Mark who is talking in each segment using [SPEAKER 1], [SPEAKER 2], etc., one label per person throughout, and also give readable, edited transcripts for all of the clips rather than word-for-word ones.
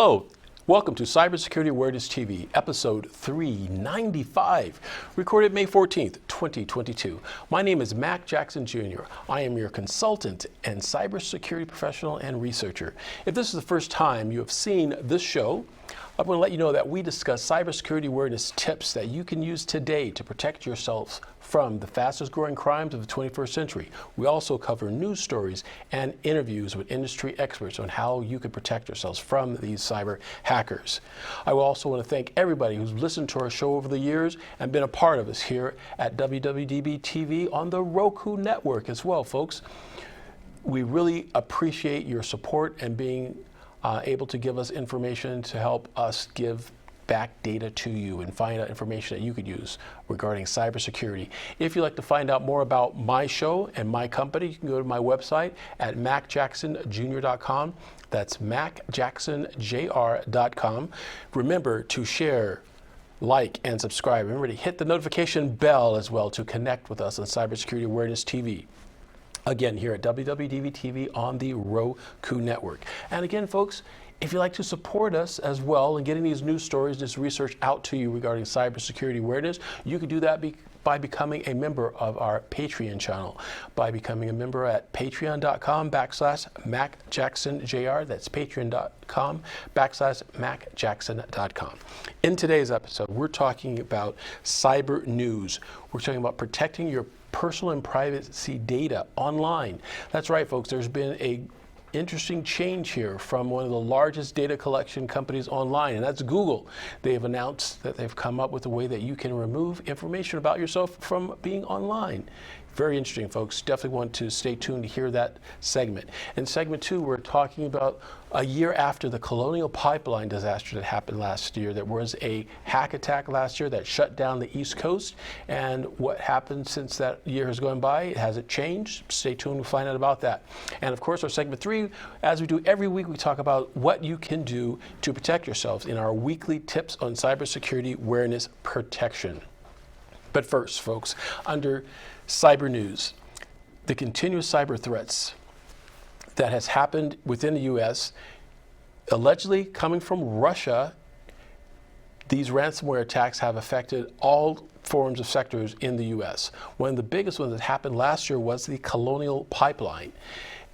[SPEAKER 1] Hello, welcome to Cybersecurity Awareness TV, episode 395, recorded May 14th, 2022. My name is Mac Jackson Jr. I am your consultant and cybersecurity professional and researcher. If this is the first time you have seen this show, I want to let you know that we discuss cybersecurity awareness tips that you can use today to protect yourselves from the fastest growing crimes of the 21st century. We also cover news stories and interviews with industry experts on how you can protect yourselves from these cyber hackers. I also want to thank everybody who's listened to our show over the years and been a part of us here at WWDBTV on the Roku network as well, folks. We really appreciate your support and being able to give us information to help us give back data to you and find out information that you could use regarding cybersecurity. If you'd like to find out more about my show and my company, you can go to my website at macjacksonjr.com. That's macjacksonjr.com. Remember to share, like, and subscribe. Remember to hit the notification bell as well to connect with us on Cybersecurity Awareness TV. Again, here at WWDBTV on the Roku network. And again, folks, if you'd like to support us as well in getting these news stories, this research out to you regarding cybersecurity awareness, you can do that by becoming a member of our Patreon channel. By becoming a member at patreon.com/MacJacksonJR. That's patreon.com/MacJackson.com. In today's episode, we're talking about cyber news. We're talking about protecting your personal and privacy data online. That's right, folks. There's been an interesting change here from one of the largest data collection companies online, and that's Google. They have announced that they've come up with a way that you can remove information about yourself from being online. Very interesting, folks. Definitely want to stay tuned to hear that segment. In segment 2, we're talking about a year after the Colonial Pipeline disaster that happened last year. There was a hack attack last year that shut down the East Coast. And what happened since that year has gone by? Has it changed? Stay tuned to find out about that. And of course, our segment 3, as we do every week, we talk about what you can do to protect yourselves in our weekly tips on cybersecurity awareness protection. But first, folks, under cyber news, the continuous cyber threats that has happened within the U.S., allegedly coming from Russia. These ransomware attacks have affected all forms of sectors in the U.S. One of the biggest ones that happened last year was the Colonial Pipeline.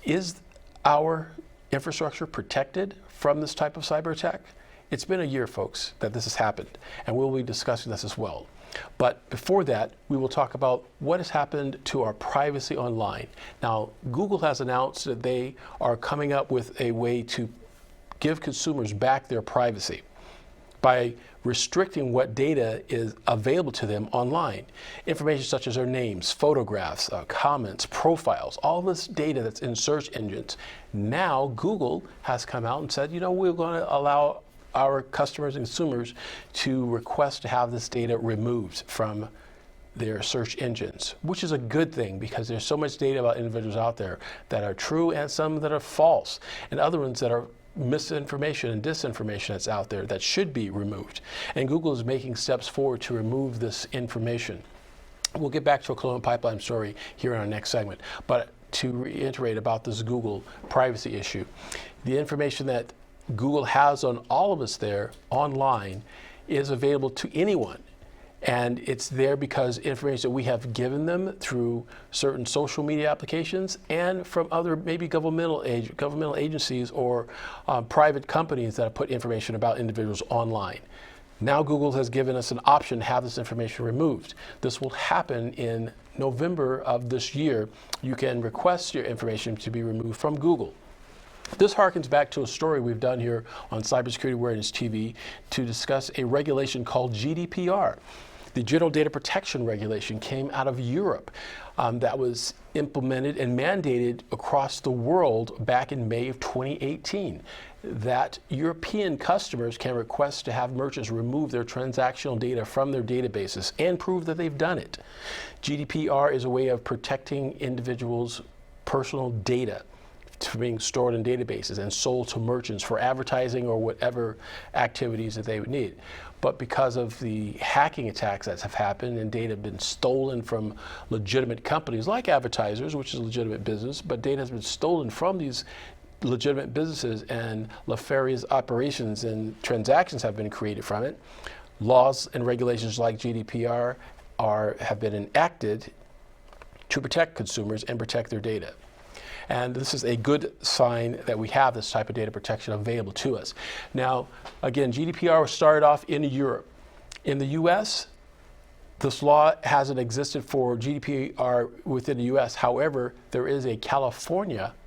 [SPEAKER 1] Is our infrastructure protected from this type of cyber attack? It's been a year, folks, that this has happened, and we'll be discussing this as well. But before that, we will talk about what has happened to our privacy online. Now, Google has announced that they are coming up with a way to give consumers back their privacy by restricting what data is available to them online. Information such as their names, photographs, comments, profiles, all this data that's in search engines. Now, Google has come out and said, you know, we're going to allow our customers and consumers to request to have this data removed from their search engines, which is a good thing because there's so much data about individuals out there that are true and some that are false, and other ones that are misinformation and disinformation that's out there that should be removed. And Google is making steps forward to remove this information. We'll get back to a Colonial Pipeline story here in our next segment, but to reiterate about this Google privacy issue, the information that Google has on all of us there online is available to anyone. And it's there because information that we have given them through certain social media applications and from other maybe governmental agencies or private companies that have put information about individuals online. Now Google has given us an option to have this information removed. This will happen in November of this year. You can request your information to be removed from Google. This harkens back to a story we've done here on Cybersecurity Awareness TV to discuss a regulation called GDPR. The General Data Protection Regulation came out of Europe that was implemented and mandated across the world back in May of 2018. That European customers can request to have merchants remove their transactional data from their databases and prove that they've done it. GDPR is a way of protecting individuals' personal data to being stored in databases and sold to merchants for advertising or whatever activities that they would need. But because of the hacking attacks that have happened and data have been stolen from legitimate companies like advertisers, which is a legitimate business, but data has been stolen from these legitimate businesses and nefarious operations and transactions have been created from it. Laws and regulations like GDPR have been enacted to protect consumers and protect their data. And this is a good sign that we have this type of data protection available to us. Now, again, GDPR started off in Europe. In the US, this law hasn't existed for GDPR within the US. However, there is a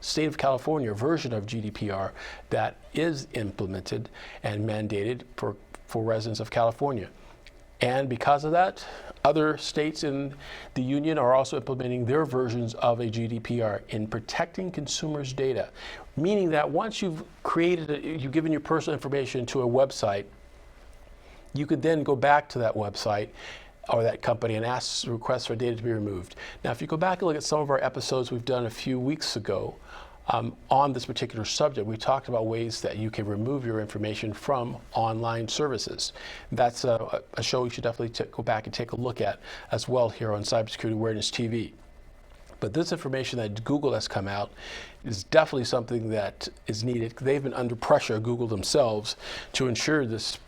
[SPEAKER 1] state of California version of GDPR that is implemented and mandated for residents of California. And because of that, other states in the union are also implementing their versions of a GDPR in protecting consumers' data, meaning that once you've given your personal information to a website, you could then go back to that website or that company and request for data to be removed. Now, if you go back and look at some of our episodes we've done a few weeks ago on this particular subject, we talked about ways that you can remove your information from online services. That's a show you should definitely go back and take a look at as well here on Cybersecurity Awareness TV. But this information that Google has come out is definitely something that is needed. They've been under pressure, Google themselves, to ensure this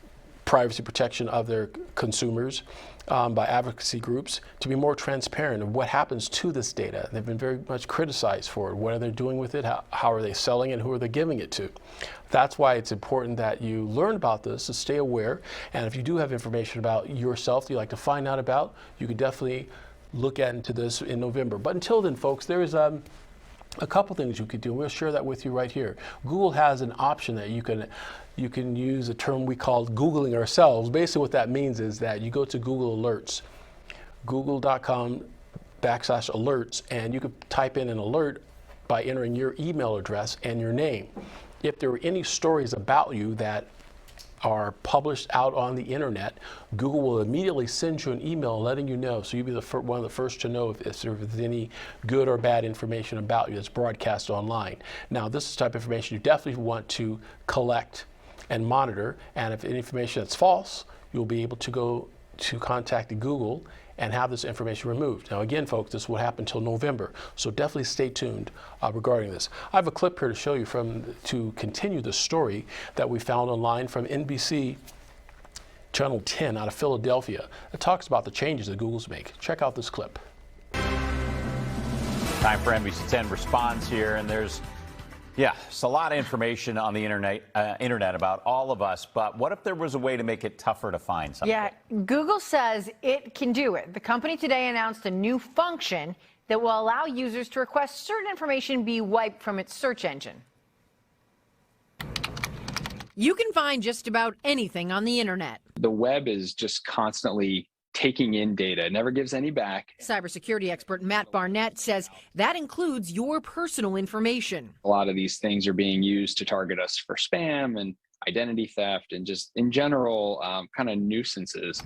[SPEAKER 1] privacy protection of their consumers by advocacy groups, to be more transparent of what happens to this data. They've been very much criticized for it. What are they doing with it? How are they selling it? Who are they giving it to? That's why it's important that you learn about this, to stay aware. And if you do have information about yourself that you'd like to find out about, you can definitely look into this in November. But until then, folks, there is a couple things you could do. We'll share that with you right here. Google has an option that you can use a term we call Googling ourselves. Basically what that means is that you go to Google Alerts, google.com/alerts, and you could type in an alert by entering your email address and your name. If there were any stories about you that are published out on the internet, Google will immediately send you an email letting you know, so you'll be one of the first to know if there's any good or bad information about you that's broadcast online. Now, this is the type of information you definitely want to collect and monitor, and if any information that's false, you'll be able to go to contact Google and have this information removed. Now again, folks, this will happen until November, so definitely stay tuned regarding this. I have a clip here to show you to continue the story that we found online from NBC Channel 10 out of Philadelphia. It talks about the changes that Google's make. Check out this clip.
[SPEAKER 2] Time for NBC 10 Response here, and there's a lot of information on the internet about all of us, but what if there was a way to make it tougher to find something?
[SPEAKER 3] Yeah, Google says it can do it. The company today announced a new function that will allow users to request certain information be wiped from its search engine.
[SPEAKER 4] You can find just about anything on the internet.
[SPEAKER 5] The web is just constantly taking in data. It never gives any back.
[SPEAKER 4] Cybersecurity expert Matt Barnett says that includes your personal information.
[SPEAKER 5] A lot of these things are being used to target us for spam and identity theft and just in general kind of nuisances.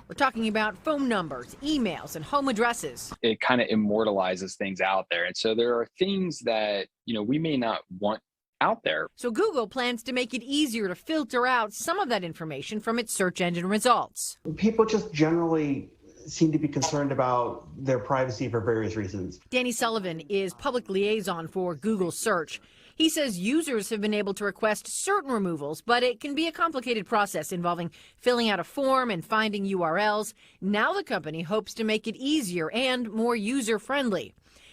[SPEAKER 4] We're talking about phone numbers, emails, and home addresses.
[SPEAKER 5] It kind of immortalizes things out there. And so there are things that, we may not want out there.
[SPEAKER 4] So Google plans to make it easier to filter out some of that information from its search engine results.
[SPEAKER 6] People just generally seem to be concerned about their privacy for various reasons.
[SPEAKER 4] Danny Sullivan is public liaison for Google Search. He says users have been able to request certain removals, but it can be a complicated process involving filling out a form and finding URLs. Now the company hopes to make it easier and more user-friendly.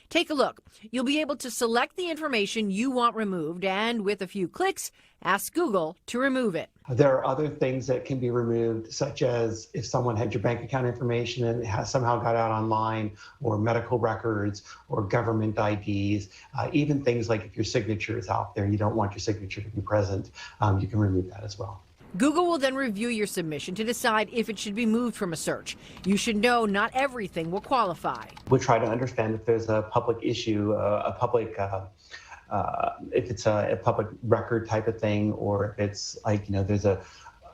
[SPEAKER 4] Take a look. You'll be able to select the information you want removed and with a few clicks, ask Google to remove it.
[SPEAKER 6] There are other things that can be removed, such as if someone had your bank account information and it has somehow got out online, or medical records or government IDs, even things like if your signature is out there, you don't want your signature to be present, you can remove that as well.
[SPEAKER 4] Google will then review your submission to decide if it should be moved from a search. You should know not everything will qualify.
[SPEAKER 6] We'll try to understand if there's a public issue, if it's a public record type of thing, or if it's like, there's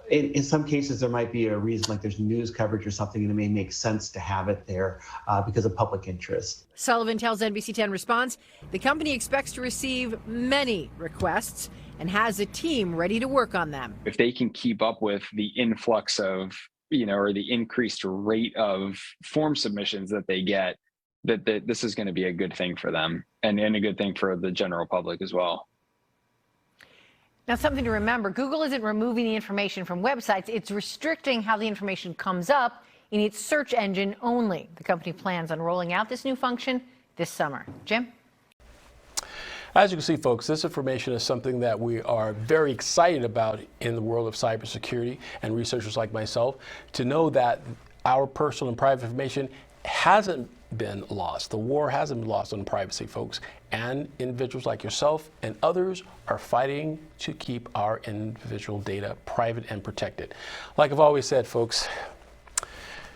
[SPEAKER 6] in some cases there might be a reason, like there's news coverage or something, and it may make sense to have it there because of public interest.
[SPEAKER 4] Sullivan tells NBC 10 Response the company expects to receive many requests and has a team ready to work on them.
[SPEAKER 5] If they can keep up with the influx of, or the increased rate of form submissions that they get, that this is going to be a good thing for them and a good thing for the general public as well.
[SPEAKER 3] Now, something to remember, Google isn't removing the information from websites. It's restricting how the information comes up in its search engine only. The company plans on rolling out this new function this summer. Jim?
[SPEAKER 1] As you can see, folks, this information is something that we are very excited about in the world of cybersecurity, and researchers like myself, to know that our personal and private information hasn't been lost. The war hasn't been lost on privacy, folks, and individuals like yourself and others are fighting to keep our individual data private and protected. Like I've always said, folks,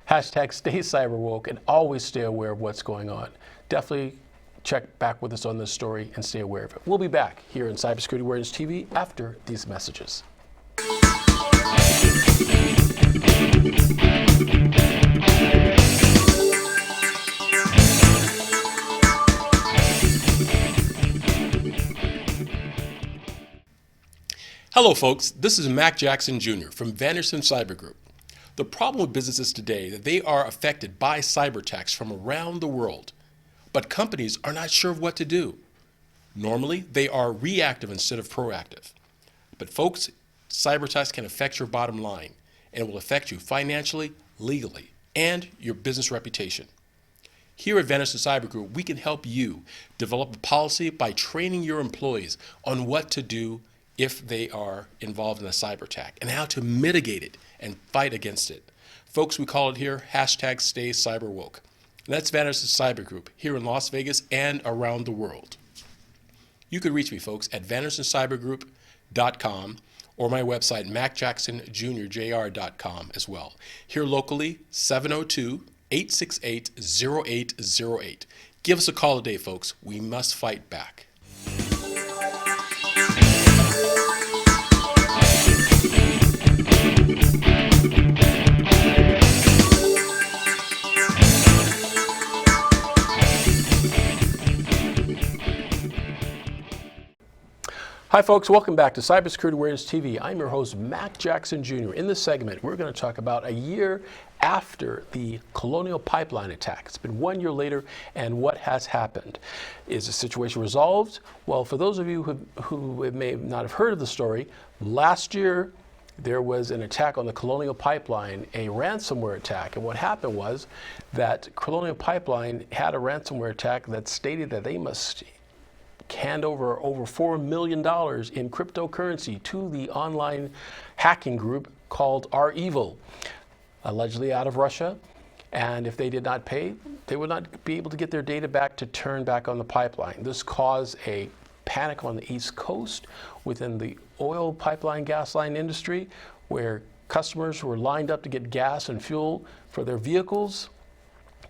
[SPEAKER 1] hashtag stay cyberwoke and always stay aware of what's going on. Definitely check back with us on this story and stay aware of it. We'll be back here in Cybersecurity Awareness TV after these messages. Hello folks, this is Mac Jackson Jr. from Vanderson Cyber Group. The problem with businesses today is that they are affected by cyber attacks from around the world, but companies are not sure of what to do. Normally, they are reactive instead of proactive. But folks, cyber attacks can affect your bottom line, and it will affect you financially, legally, and your business reputation. Here at Vanderson Cyber Group, we can help you develop a policy by training your employees on what to do if they are involved in a cyber attack and how to mitigate it and fight against it. Folks, we call it here hashtag stay cyberwoke. And that's Vanderson Cyber Group here in Las Vegas and around the world. You can reach me, folks, at VandersonCyberGroup.com or my website, MacJacksonJr.com as well. Here locally, 702-868-0808. Give us a call today, folks. We must fight back. Hi folks, welcome back to Cybersecurity Awareness TV. I'm your host, Mac Jackson Jr. In this segment, we're going to talk about a year after the Colonial Pipeline attack. It's been 1 year later, and what has happened? Is the situation resolved? Well, for those of you who may not have heard of the story, last year there was an attack on the Colonial Pipeline, a ransomware attack. And what happened was that Colonial Pipeline had a ransomware attack that stated that they must hand over $4 million in cryptocurrency to the online hacking group called REvil, allegedly out of Russia. And if they did not pay, they would not be able to get their data back to turn back on the pipeline. This caused a panic on the East Coast within the oil pipeline gas line industry, where customers were lined up to get gas and fuel for their vehicles,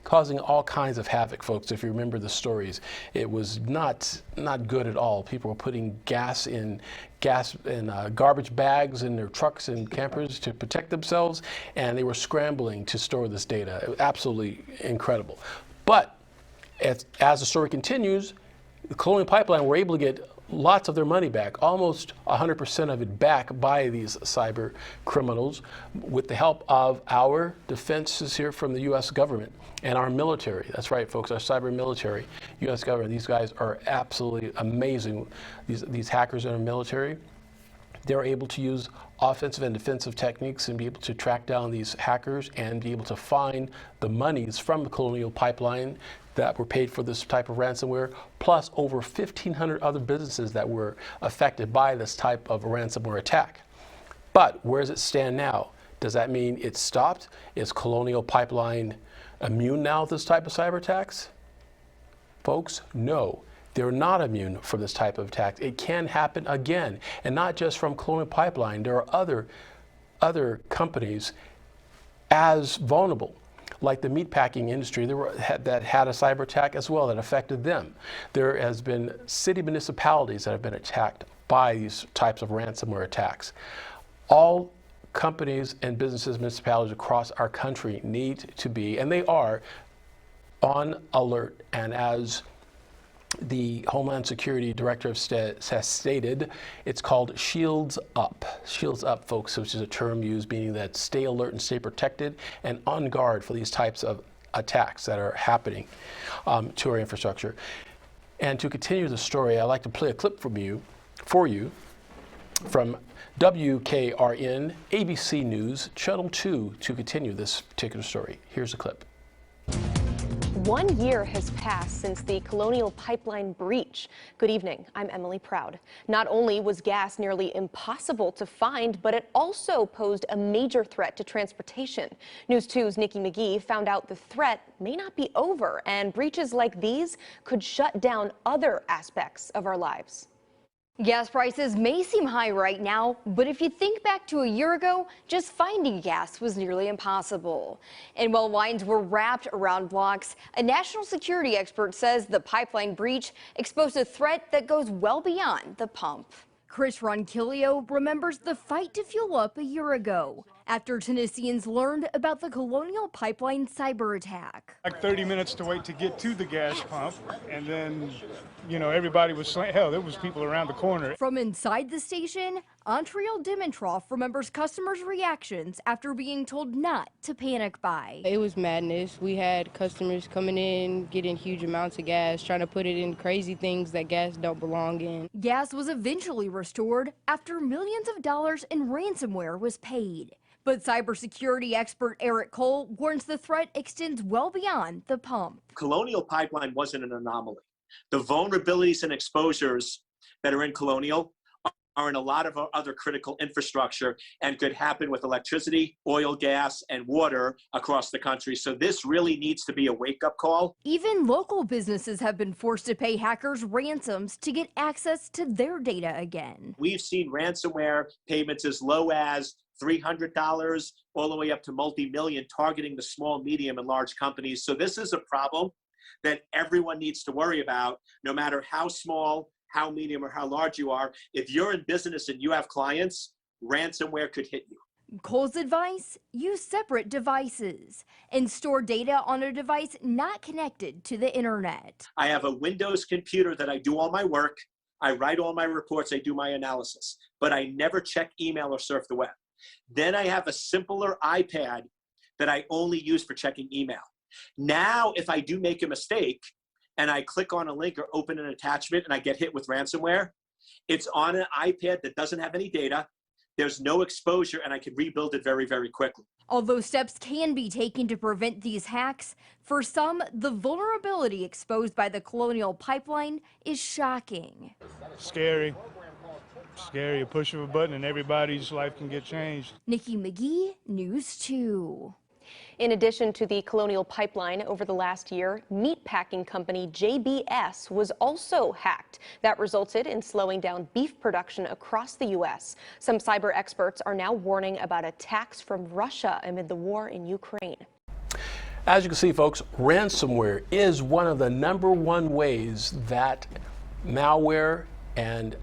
[SPEAKER 1] causing all kinds of havoc, folks. If you remember the stories, it was not good at all. People were putting gas in garbage bags in their trucks and campers to protect themselves, and they were scrambling to store this data. It was absolutely incredible. But as the story continues, the Colonial Pipeline were able to get lots of their money back, almost 100% of it back by these cyber criminals, with the help of our defenses here from the U.S. government and our military. That's right, folks, our cyber military, U.S. government. These guys are absolutely amazing. These hackers in our military, they're able to use offensive and defensive techniques and be able to track down these hackers and be able to find the monies from the Colonial Pipeline that were paid for this type of ransomware, plus over 1,500 other businesses that were affected by this type of ransomware attack. But where does it stand now? Does that mean it's stopped? Is Colonial Pipeline immune now to this type of cyber attacks? Folks, no. They're not immune from this type of attack. It can happen again, and not just from Colonial Pipeline. There are other companies as vulnerable, like the meatpacking industry that had a cyber attack as well that affected them. There has been city municipalities that have been attacked by these types of ransomware attacks. All companies and businesses, municipalities across our country need to be, and they are, on alert. And as the Homeland Security Director has stated, it's called Shields Up. Shields Up, folks, which is a term used meaning that stay alert and stay protected and on guard for these types of attacks that are happening to our infrastructure. And to continue the story, I'd like to play a clip for you. From WKRN, ABC News, Channel 2 to continue this particular story. Here's a clip.
[SPEAKER 7] 1 year has passed since the Colonial Pipeline breach. Good evening, I'm Emily Proud. Not only was gas nearly impossible to find, but it also posed a major threat to transportation. News 2's Nikki McGee found out the threat may not be over, and breaches like these could shut down other aspects of our lives.
[SPEAKER 8] Gas prices may seem high right now, but if you think back to a year ago, just finding gas was nearly impossible. And while lines were wrapped around blocks, a national security expert says the pipeline breach exposed a threat that goes well beyond the pump. Chris Ronquillo remembers the fight to fuel up a year ago after Tennesseans learned about the Colonial Pipeline cyber attack.
[SPEAKER 9] Like 30 minutes to wait to get to the gas pump, and then, everybody was saying, hell, there was people around the corner.
[SPEAKER 8] From inside the station, Antriel Dimitrov remembers customers' reactions after being told not to panic buy.
[SPEAKER 10] It was madness. We had customers coming in, getting huge amounts of gas, trying to put it in crazy things that gas don't belong in.
[SPEAKER 8] Gas was eventually restored after millions of dollars in ransomware was paid. But cybersecurity expert Eric Cole warns the threat extends well beyond the pump.
[SPEAKER 11] Colonial Pipeline wasn't an anomaly. The vulnerabilities and exposures that are in Colonial are in a lot of our other critical infrastructure and could happen with electricity, oil, gas, and water across the country. So this really needs to be a wake-up call.
[SPEAKER 8] Even local businesses have been forced to pay hackers ransoms to get access to their data again.
[SPEAKER 11] We've seen ransomware payments as low as $300 all the way up to multi-million, targeting the small, medium, and large companies. So this is a problem that everyone needs to worry about, no matter how small, how medium, or how large you are. If you're in business and you have clients, ransomware could hit you.
[SPEAKER 8] Cole's advice: use separate devices and store data on a device not connected to the internet.
[SPEAKER 11] I have a Windows computer that I do all my work. I write all my reports. I do my analysis, but I never check email or surf the web. Then I have a simpler iPad that I only use for checking email. Now, if I do make a mistake and I click on a link or open an attachment and I get hit with ransomware, it's on an iPad that doesn't have any data. There's no exposure, and I can rebuild it very, very quickly.
[SPEAKER 8] Although steps can be taken to prevent these hacks, for some, the vulnerability exposed by the Colonial Pipeline is shocking.
[SPEAKER 9] Scary. A push of a button and everybody's life can get changed.
[SPEAKER 8] Nikki McGee, News 2.
[SPEAKER 7] In addition to the Colonial Pipeline, over the last year, meatpacking company JBS was also hacked. That resulted in slowing down beef production across the U.S. Some cyber experts are now warning about attacks from Russia amid the war in Ukraine.
[SPEAKER 1] As you can see, folks, ransomware is one of the #1 ways that malware and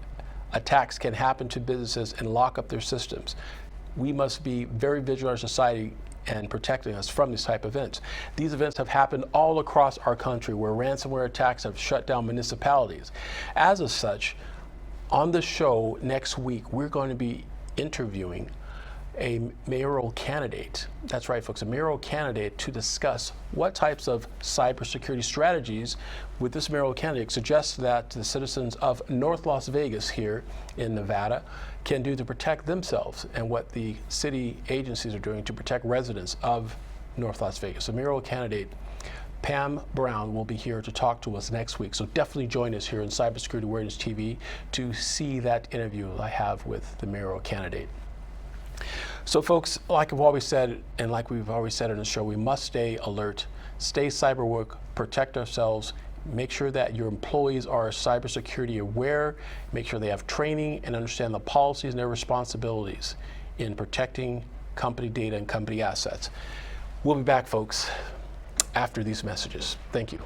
[SPEAKER 1] attacks can happen to businesses and lock up their systems. We must be very vigilant in our society and protecting us from these type of events. These events have happened all across our country where ransomware attacks have shut down municipalities. As of such, on the show next week, we're going to be interviewing a mayoral candidate. That's right, folks, a mayoral candidate to discuss what types of cybersecurity strategies would this mayoral candidate suggest that the citizens of North Las Vegas here in Nevada can do to protect themselves, and what the city agencies are doing to protect residents of North Las Vegas. So mayoral candidate Pam Brown will be here to talk to us next week. So definitely join us here on Cybersecurity Awareness TV to see that interview I have with the mayoral candidate. So folks, like I've always said, and like we've always said on the show, we must stay alert, stay cyber woke, protect ourselves, make sure that your employees are cybersecurity aware, make sure they have training and understand the policies and their responsibilities in protecting company data and company assets. We'll be back, folks, after these messages. Thank you.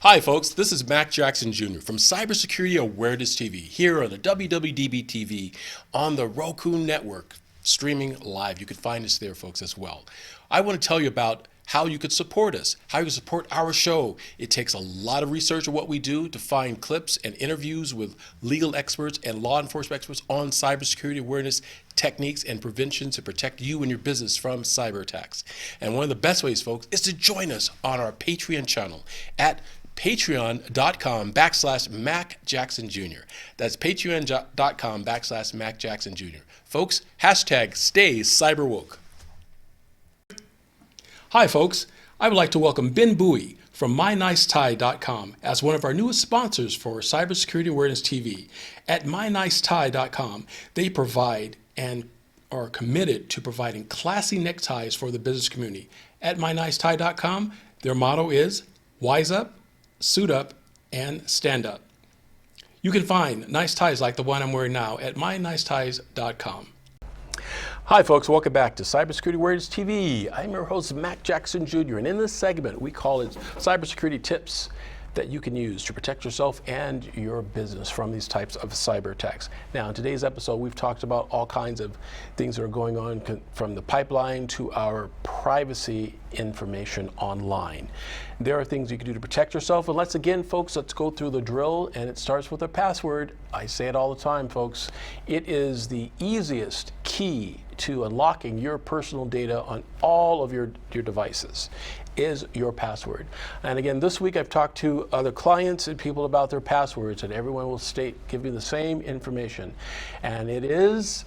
[SPEAKER 12] Hi folks, this is Mac Jackson Jr. from Cybersecurity Awareness TV here on the WWDBTV on the Roku network, streaming live. You can find us there, folks, as well. I want to tell you about how you could support us, how you can support our show. It takes a lot of research of what we do to find clips and interviews with legal experts and law enforcement experts on cybersecurity awareness techniques and prevention to protect you and your business from cyber attacks. And one of the best ways, folks, is to join us on our Patreon channel at patreon.com/Mac Jackson Jr. That's patreon.com/Mac Jackson Jr. Folks, hashtag stay cyberwoke. Hi, folks. I would like to welcome Ben Bowie from MyNiceTie.com as one of our newest sponsors for Cybersecurity Awareness TV. At MyNiceTie.com, they provide and are committed to providing classy neckties for the business community. At MyNiceTie.com, their motto is Wise Up, Suit Up, and Stand Up. You can find nice ties like the one I'm wearing now at MyNiceTies.com. Hi folks, welcome back to Cybersecurity Awareness TV. I'm your host, Mac Jackson Jr., and in this segment, we call it Cybersecurity Tips that you can use to protect yourself and your business from these types of cyber attacks. Now, in today's episode, we've talked about all kinds of things that are going on from the pipeline to our privacy information online. There are things you can do to protect yourself, and let's go through the drill, and it starts with a password. I say it all the time, folks. It is the easiest key to unlocking your personal data on all of your devices is your password. And again, this week I've talked to other clients and people about their passwords, and everyone will give you the same information. And it's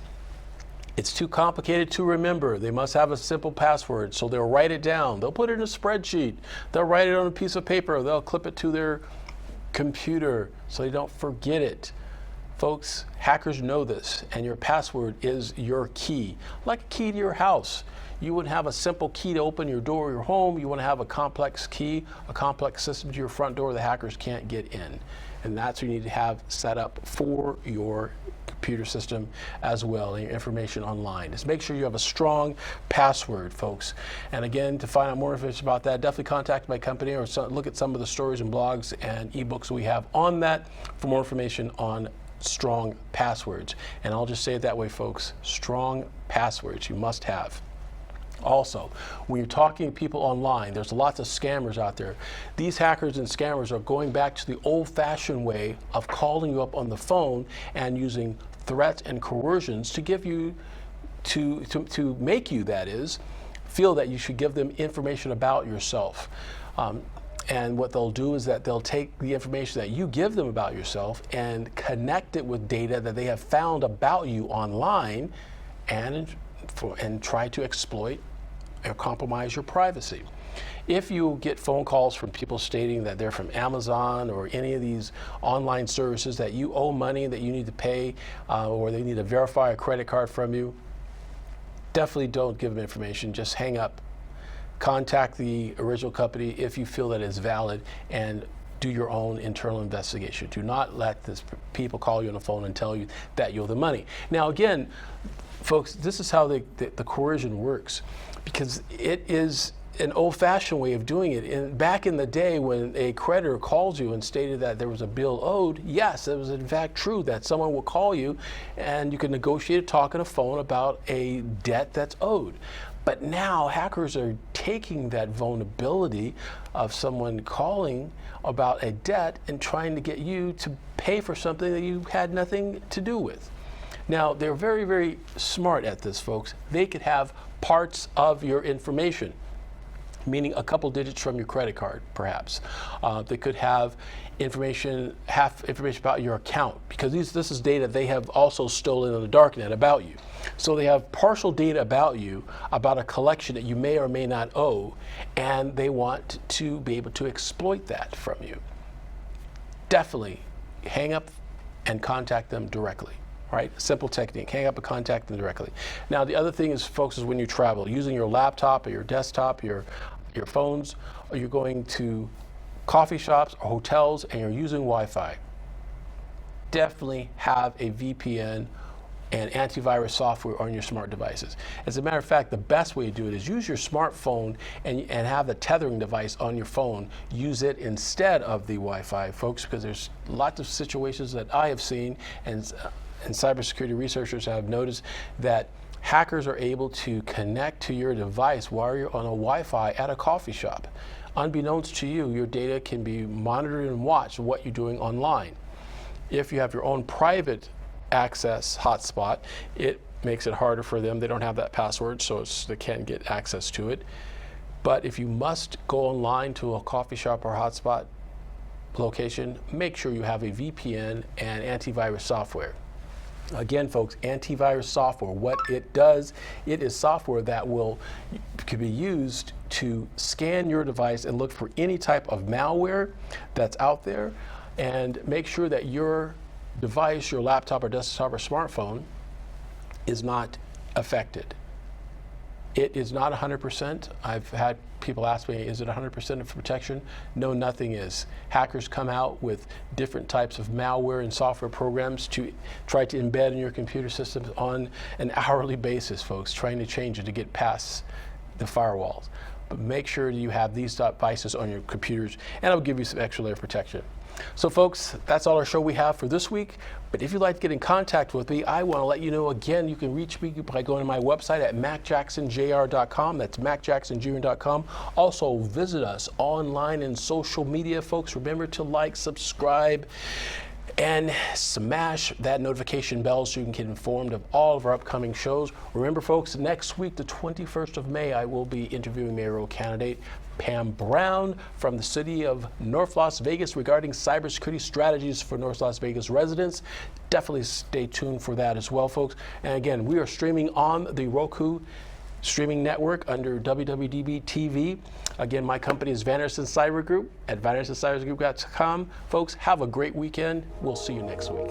[SPEAKER 12] too complicated to remember. They must have a simple password, so they'll write it down. They'll put it in a spreadsheet. They'll write it on a piece of paper. They'll clip it to their computer so they don't forget it. Folks, hackers know this, and your password is your key, like a key to your house. You wouldn't have a simple key to open your door or your home. You want to have a complex key, a complex system to your front door the hackers can't get in. And that's what you need to have set up for your computer system as well, and your information online. Just make sure you have a strong password, folks. And again, to find out more information about that, definitely contact my company or look at some of the stories and blogs and ebooks we have on that for more information on strong passwords. And I'll just say it that way, folks. Strong passwords you must have. Also, when you're talking to people online, there's lots of scammers out there. These hackers and scammers are going back to the old-fashioned way of calling you up on the phone and using threats and coercions to give you, to make you, that is, feel that you should give them information about yourself. And what they'll do is that they'll take the information that you give them about yourself and connect it with data that they have found about you online and try to exploit or compromise your privacy. If you get phone calls from people stating that they're from Amazon or any of these online services that you owe money that you need to pay or they need to verify a credit card from you, definitely don't give them information. Just hang up. Contact the original company if you feel that it's valid and do your own internal investigation. Do not let these people call you on the phone and tell you that you owe them money. Now again, folks, this is how the coercion works, because it is an old-fashioned way of doing it. And back in the day when a creditor calls you and stated that there was a bill owed, yes, it was in fact true that someone will call you and you can negotiate a talk on a phone about a debt that's owed. But now hackers are taking that vulnerability of someone calling about a debt and trying to get you to pay for something that you had nothing to do with. Now, they're very, very smart at this, folks. They could have parts of your information, meaning a couple digits from your credit card, perhaps. They could have half information about your account, because this is data they have also stolen on the darknet about you. So they have partial data about you, about a collection that you may or may not owe, and they want to be able to exploit that from you. Definitely hang up and contact them directly. Right? Simple technique. Hang up and contact them directly. Now, the other thing is, folks, is when you travel, using your laptop or your desktop, your phones, or you're going to coffee shops or hotels and you're using Wi-Fi, definitely have a VPN and antivirus software on your smart devices. As a matter of fact, the best way to do it is use your smartphone and have the tethering device on your phone. Use it instead of the Wi-Fi, folks, because there's lots of situations that I have seen and cybersecurity researchers have noticed that hackers are able to connect to your device while you're on a Wi-Fi at a coffee shop. Unbeknownst to you, your data can be monitored and watched what you're doing online. If you have your own private access hotspot, it makes it harder for them. They don't have that password, so they can't get access to it. But if you must go online to a coffee shop or hotspot,
[SPEAKER 1] location, make sure you have a VPN and antivirus software. Again, folks, antivirus software, what it does, it is software that could be used to scan your device and look for any type of malware that's out there, and make sure that your device, your laptop or desktop or smartphone, is not affected. It is not 100%. I've had people ask me, is it 100% of protection? No, nothing is. Hackers come out with different types of malware and software programs to try to embed in your computer systems on an hourly basis, folks, trying to change it to get past the firewalls. But make sure you have these devices on your computers, and it'll give you some extra layer of protection. So folks, that's all our show we have for this week. But if you'd like to get in contact with me, I want to let you know again, you can reach me by going to my website at macjacksonjr.com. That's macjacksonjr.com. Also visit us online and social media, folks. Remember to like, subscribe, and smash that notification bell so you can get informed of all of our upcoming shows. Remember, folks, next week, the 21st of May, I will be interviewing mayoral candidate Pam Brown from the city of North Las Vegas regarding cybersecurity strategies for North Las Vegas residents. Definitely stay tuned for that as well, folks. And again, we are streaming on the Roku streaming network under WWDBTV. Again, my company is Vanderson Cyber Group at vandersoncybergroup.com. Folks, have a great weekend. We'll see you next week.